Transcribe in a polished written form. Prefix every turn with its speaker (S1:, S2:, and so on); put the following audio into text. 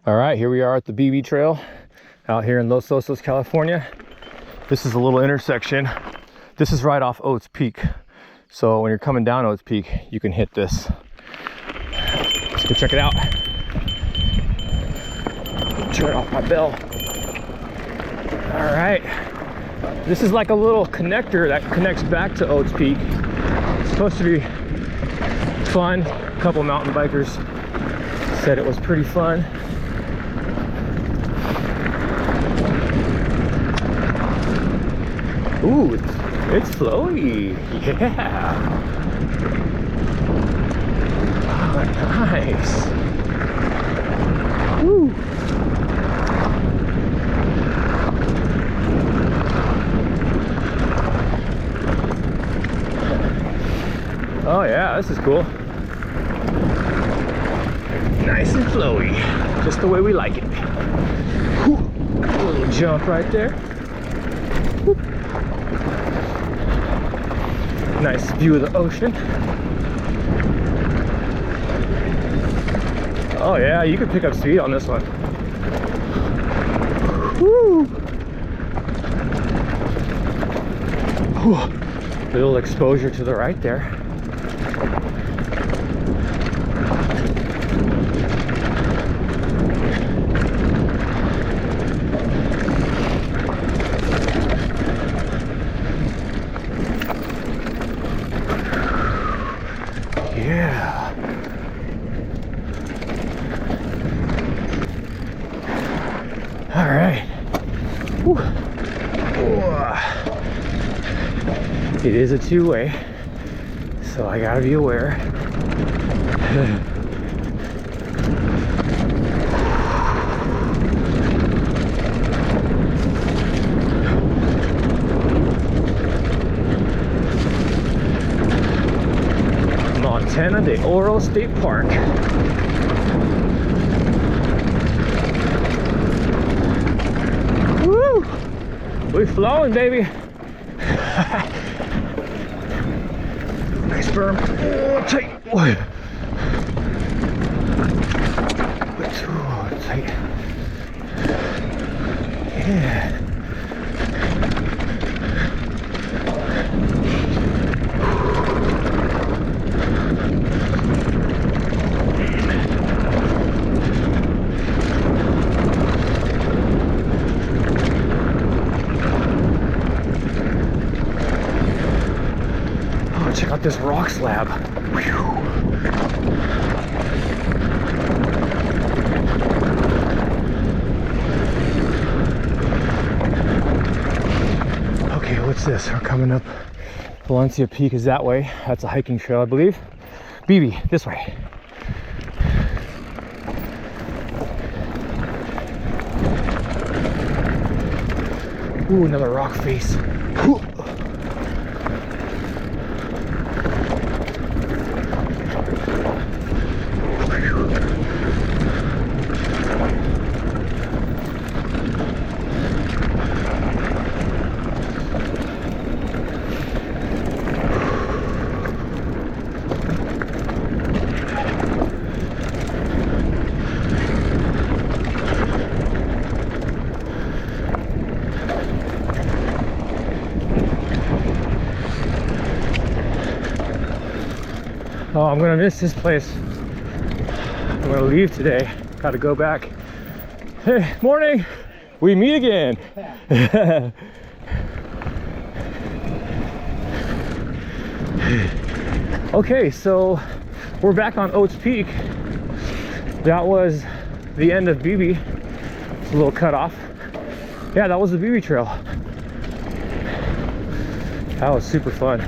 S1: All right, here we are at the BEEBE Trail out here in Los Osos, California. This is a little intersection. This is right off Oats Peak. So when you're coming down Oats Peak, you can hit this. Let's go check it out. Turn off my bell. All right. This is like a little connector that connects back to Oats Peak. It's supposed to be fun. A couple mountain bikers said it was pretty fun. Ooh, it's flowy. Yeah. Oh, nice. Woo. Oh yeah, this is cool. Nice and flowy, just the way we like it. Whew. A little jump right there. Whoop. Nice view of the ocean. Oh yeah, you can pick up speed on this one. Woo. Whew. Little exposure to the right there. Yeah. All right. Whew. It is a two-way, so I gotta be aware. Montana de Oro State Park. Woo! We flowing, baby. Nice berm. Oh, tight. Oh, tight. Yeah. Check out this rock slab. Whew. Okay, what's this? We're coming up. Valencia Peak is that way. That's a hiking trail, I believe. BEEBE, this way. Ooh, another rock face. Whew. Oh, I'm gonna miss this place. I'm gonna leave today. Gotta go back. Hey, morning. We meet again. Okay, so we're back on Oats Peak. That was the end of BEEBE. It's a little cut off. Yeah, that was the BEEBE Trail. That was super fun.